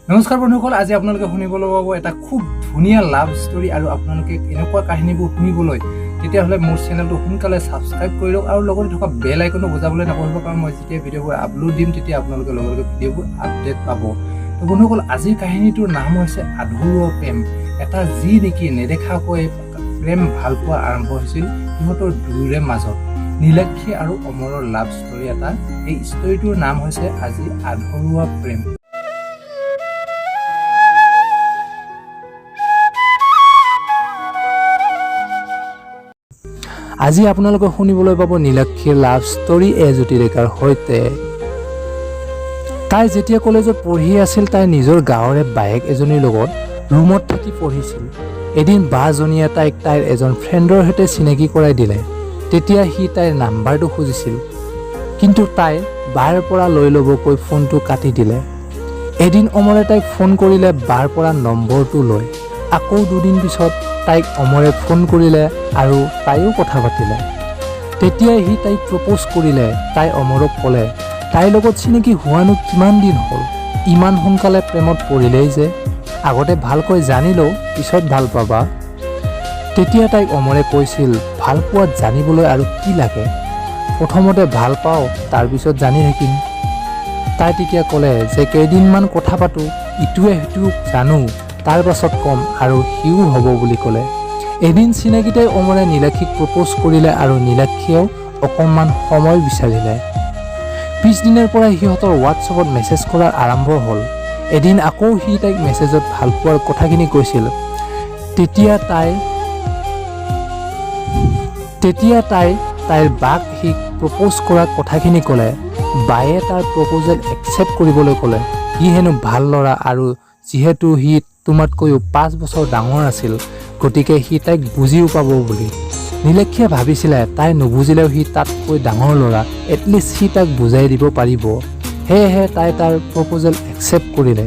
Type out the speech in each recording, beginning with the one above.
নমস্কাৰ বন্ধুসকল, আজি আপোনালোকে শুনিবলৈ পাব এটা খুব ধুনীয়া লাভ ষ্টৰী আৰু আপোনালোকে এনেকুৱা কাহিনীবোৰ শুনিবলৈ তেতিয়াহ'লে মোৰ চেনেলটো সোনকালে ছাবস্ক্ৰাইব কৰি লওক আৰু লগতে থকা বেল আইকনটো বজাবলৈ নাপাহৰিব, কাৰণ মই যেতিয়া ভিডিঅ'বোৰ আপলোড দিম তেতিয়া আপোনালোকে লগে লগে ভিডিঅ'বোৰ আপডেট পাব। তো বন্ধুসকল, আজিৰ কাহিনীটোৰ নাম হৈছে আধৰুৱা প্ৰেম। এটা যি নেকি নেদেখাকৈ প্ৰেম ভাল পোৱা আৰম্ভ হৈছিল সিহঁতৰ দুয়োৰে মাজত। নীলাক্ষী আৰু অমৰৰ লাভ ষ্টৰী এটা। এই ষ্টৰীটোৰ নাম হৈছে আজি আধৰুৱা প্ৰেম। আজি আপোনালোকে শুনিবলৈ পাব নীলাক্ষীৰ লাভ ষ্টৰী জ্যোতি ডেকাৰ সৈতে। তাই যেতিয়া কলেজত পঢ়ি আছিল, তাই নিজৰ গাঁৱৰে বায়েক এজনীৰ লগত ৰুমত থাকি পঢ়িছিল। এদিন বাজনীয়ে তাইক তাইৰ এজন ফ্ৰেণ্ডৰ সৈতে চিনাকি কৰাই দিলে। তেতিয়া সি তাইৰ নাম্বাৰটো খুজিছিল, কিন্তু তাই বাৰ পৰা লৈ ল'বকৈ ফোনটো কাটি দিলে। এদিন অমৰে তাইক ফোন কৰিলে বাৰ পৰা নম্বৰটো লৈ। আকৌ দুদিন পিছত তাইক অমৰে ফোন কৰিলে আৰু তাইও কথা পাতিলে। তেতিয়াই সি তাইক প্ৰপ'জ কৰিলে। তাই অমৰক ক'লে তাইৰ লগত চিনাকি হোৱানো কিমান দিন হ'ল, ইমান সোনকালে প্ৰেমত পৰিলেই যে, আগতে ভালকৈ জানি লওঁ, পিছত ভাল পাবা। তেতিয়া তাইক অমৰে কৈছিল, ভাল পোৱাত জানিবলৈ আৰু কি লাগে, প্ৰথমতে ভাল পাওঁ, তাৰপিছত জানি থাকিম। তাই তেতিয়া ক'লে যে কেইদিনমান কথা পাতোঁ, ইটোৱে সিটোক জানো, তাৰ পাছত ক'ম, আৰু সিও হ'ব বুলি ক'লে। এদিন চিনাকিতে অমৰে নীলাক্ষীক প্ৰপ'জ কৰিলে আৰু নীলাক্ষীয়েও অকণমান সময় বিচাৰিলে। পিছদিনাৰ পৰাই সিহঁতৰ হোৱাটছএপত মেছেজ কৰাৰ আৰম্ভ হ'ল। এদিন আকৌ সি তাইক মেছেজত ভাল পোৱাৰ কথাখিনি কৈছিল। তেতিয়া তাই তাইৰ বাক সি প্ৰপ'জ কৰাৰ কথাখিনি ক'লে। বায়ে তাৰ প্ৰপ'জেল একচেপ্ট কৰিবলৈ ক'লে। সি হেনো ভাল ল'ৰা, আৰু যিহেতু সি তোমাতকৈও 5 বছৰ ডাঙৰ আছিল, গতিকে সি তাইক বুজিও পাব বুলি। নীলাক্ষীয়ে ভাবিছিলে তাই নুবুজিলেও সি তাতকৈ ডাঙৰ ল'ৰা, এটলিষ্ট সি তাক বুজাই দিব পাৰিব। সেয়েহে তাই তাৰ প্ৰপ'জেল একচেপ্ট কৰিলে।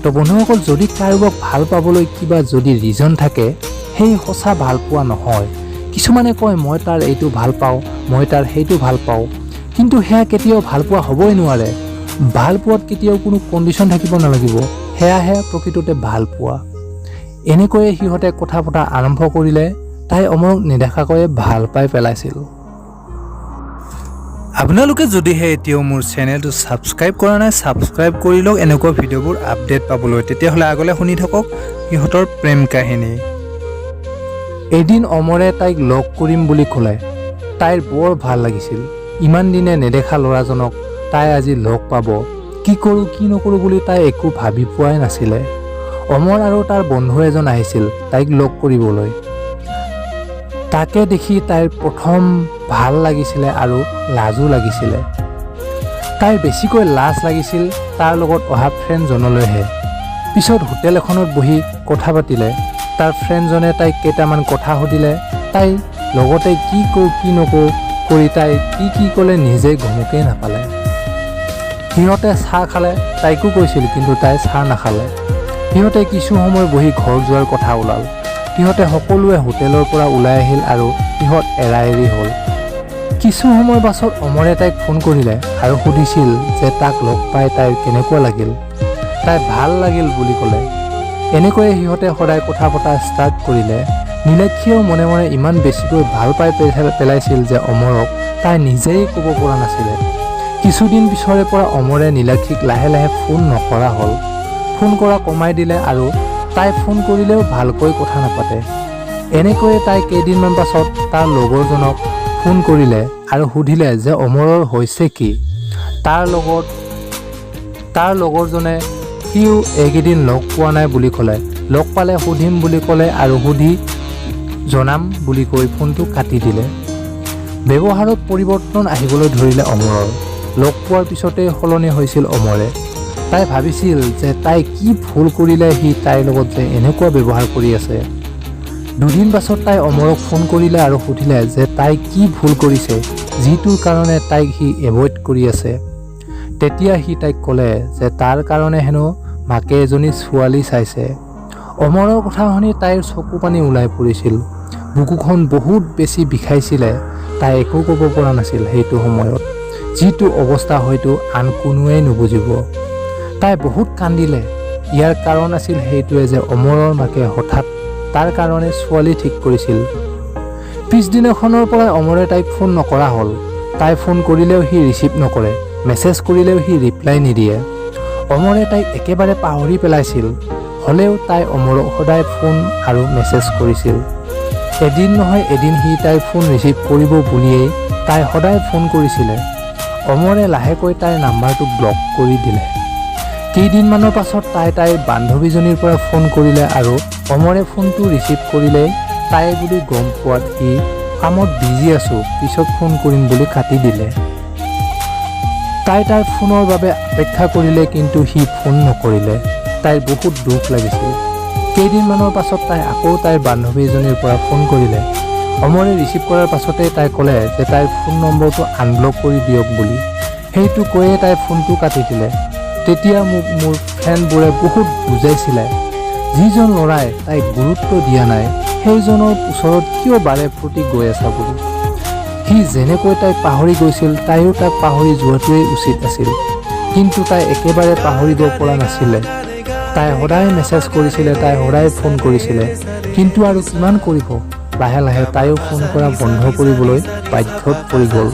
তো বন্ধুসকল, যদি কাৰোবাক ভাল পাবলৈ কিবা যদি ৰিজন থাকে, সেই সঁচা ভাল পোৱা নহয়। কিছুমানে কয় মই তাৰ এইটো ভাল পাওঁ, মই তাৰ সেইটো ভাল পাওঁ, কিন্তু সেয়া কেতিয়াও ভাল পোৱা হ'বই নোৱাৰে। ভাল পোৱাত কেতিয়াও কোনো কণ্ডিশ্যন থাকিব নালাগিব, সেয়াহে প্ৰকৃততে ভাল পোৱা। এনেকৈয়ে সিহঁতে কথা পতা আৰম্ভ কৰিলে। তাই অমৰক নেদেখাকৈয়ে ভাল পাই পেলাইছিল। আপোনালোকে যদিহে এতিয়াও মোৰ চেনেলটো ছাবস্ক্ৰাইব কৰা নাই, ছাবস্ক্ৰাইব কৰি লওক এনেকুৱা ভিডিঅ'বোৰ আপডেট পাবলৈ। তেতিয়াহ'লে আগলৈ শুনি থাকক সিহঁতৰ প্ৰেম কাহিনী। এদিন অমৰে তাইক লগ কৰিম বুলি ক'লে। তাইৰ বৰ ভাল লাগিছিল। ইমান দিনে নেদেখা ল'ৰাজনক তাই আজি লগ পাব। কি কৰোঁ কি নকৰোঁ বুলি তাই একো ভাবি পোৱাই নাছিলে। অমৰ আৰু তাৰ বন্ধু এজন আহিছিল তাইক লগ কৰিবলৈ। তাকে দেখি তাইৰ প্ৰথম ভাল লাগিছিলে আৰু লাজো লাগিছিলে। তাইৰ বেছিকৈ লাজ লাগিছিল তাৰ লগত অহা ফ্ৰেণ্ডজনলৈহে। পিছত হোটেল এখনত বহি কথা পাতিলে। তাৰ ফ্ৰেণ্ডজনে তাইক কেইটামান কথা সুধিলে। তাই লগতে কি কওঁ কি নকওঁ কৰি তাই কি ক'লে নিজে গমকেই নাপালে। সিহঁতে চাহ খালে, তাইকো কৈছিল, কিন্তু তাই চাহ নাখালে। সিহঁতে কিছু সময় বহি ঘৰ যোৱাৰ কথা ওলাল। সিহঁতে সকলোৱে হোটেলৰ পৰা ওলাই আহিল আৰু সিহঁত এৰা এৰি হ'ল। কিছু সময় পাছত অমৰে তাইক ফোন কৰিলে আৰু সুধিছিল যে তাক লগ পাই তাইৰ কেনেকুৱা লাগিল। তাই ভাল লাগিল বুলি ক'লে। এনেকৈয়ে সিহঁতে সদায় কথা পতা ষ্টাৰ্ট কৰিলে। নীলাক্ষীয়েও মনে মনে ইমান বেছিকৈ ভাল পাই পেলাইছিল যে অমৰক তাই নিজেই ক'ব পৰা নাছিলে। কিছুদিন পিছৰে পৰা অমৰে নীলাক্ষীক লাহে লাহে ফোন নকৰা হ'ল। ফোন কৰা কমাই দিলে আৰু তাই ফোন কৰিলেও ভালকৈ কথা নাপাতে। এনেকৈয়ে তাই কেইদিনমান পাছত তাৰ লগৰজনক ফোন কৰিলে আৰু সুধিলে যে অমৰৰ হৈছে কি। তাৰ লগৰজনে সিও এইকেইদিন লগ পোৱা নাই বুলি ক'লে। লগ পালে সুধিম বুলি ক'লে আৰু সুধি জনাম বুলি কৈ ফোনটো কাটি দিলে। ব্যৱহাৰত পৰিৱৰ্তন আহিবলৈ ধৰিলে অমৰৰ। লগ পোৱাৰ পিছতেই সলনি হৈছিল অমৰে। তাই ভাবিছিল যে তাই কি ভুল কৰিলে সি তাইৰ লগত যে এনেকুৱা ব্যৱহাৰ কৰি আছে। দুদিন পাছত তাই অমৰক ফোন কৰিলে আৰু সুধিলে যে তাই কি ভুল কৰিছে, যিটোৰ কাৰণে তাইক সি এভইড কৰি আছে। তেতিয়া সি তাইক ক'লে যে তাৰ কাৰণে হেনো মাকে এজনী ছোৱালী চাইছে। অমৰৰ কথা শুনি তাইৰ চকু পানী ওলাই পৰিছিল। বুকুখন বহুত বেছি বিষাইছিলে। তাই একো ক'ব পৰা নাছিল সেইটো সময়ত, যিটো অৱস্থা হয়তো আন কোনোৱেই নুবুজিব। তাই বহুত কান্দিলে। ইয়াৰ কাৰণ আছিল সেইটোৱে যে অমৰৰ মাকে হঠাৎ তাৰ কাৰণে ছোৱালী ঠিক কৰিছিল। পিছদিনাখনৰ পৰাই অমৰে তাইক ফোন নকৰা হ'ল। তাই ফোন কৰিলেও সি ৰিচিভ নকৰে, মেছেজ কৰিলেও সি ৰিপ্লাই নিদিয়ে। অমৰে তাইক একেবাৰে পাহৰি পেলাইছিল। হ'লেও তাই অমৰক সদায় ফোন আৰু মেছেজ কৰিছিল। এদিন নহয় এদিন সি তাইৰ ফোন ৰিচিভ কৰিব বুলিয়েই তাই সদায় ফোন কৰিছিলে। অমৰে লাহেকৈ তাইৰ নাম্বাৰটো ব্লক কৰি দিলে। কেইদিনমানৰ পাছত তাই তাইৰ বান্ধৱীজনীৰ পৰা ফোন কৰিলে আৰু অমৰে ফোনটো ৰিচিভ কৰিলে তাই বুলি গম পোৱাত সি কামত বিজি আছোঁ, পিছত ফোন কৰিম বুলি কাটি দিলে। তাই তাৰ ফোনৰ বাবে অপেক্ষা কৰিলে, কিন্তু সি ফোন নকৰিলে। তাইৰ বহুত দুখ লাগিছিল। কেইদিনমানৰ পাছত তাই আকৌ তাইৰ বান্ধৱীজনীৰ পৰা ফোন কৰিলে। অমৰে ৰিচিভ কৰাৰ পাছতেই তাই ক'লে যে তাইৰ ফোন নম্বৰটো আনব্লক কৰি দিয়ক বুলি। সেইটো কৈয়ে তাই ফোনটো কাটি দিলে। তেতিয়া মোক মোৰ ফ্ৰেণ্ডবোৰে বহুত বুজাইছিলে, যিজন ল'ৰাই তাইক গুৰুত্ব দিয়া নাই সেইজনৰ ওচৰত কিয় বাৰে প্ৰতি গৈ আছা বুলি। সি যেনেকৈ তাইক পাহৰি গৈছিল তাইও তাক পাহৰি যোৱাটোৱেই উচিত আছিল, কিন্তু তাই একেবাৰে পাহৰিব পৰা নাছিলে। তাই সদায় মেছেজ কৰিছিলে, তাই সদায় ফোন কৰিছিলে, কিন্তু আৰু কিমান কৰিব। লাহে লাহে তাইও ফোন কৰা বন্ধ কৰিবলৈ বাধ্যত পৰি গ'ল।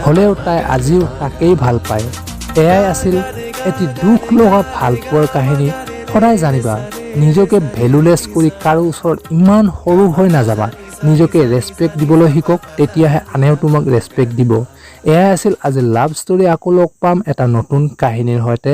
হ'লেও তাই আজিও তাকেই ভাল পায়। এয়াই আছিল এটি দুখ লগা ভাল পোৱাৰ কাহিনী। সদায় জানিবা, নিজকে ভেলুলেছ কৰি কাৰো ওচৰত ইমান সৰু হৈ নাযাবা। নিজকে ৰেচপেক্ট দিবলৈ শিকক, তেতিয়াহে আনেও তোমাক ৰেচপেক্ট দিব। এয়াই আছিল আজিৰ লাভ ষ্টৰী। আকৌ লগ পাম এটা নতুন কাহিনীৰ সৈতে।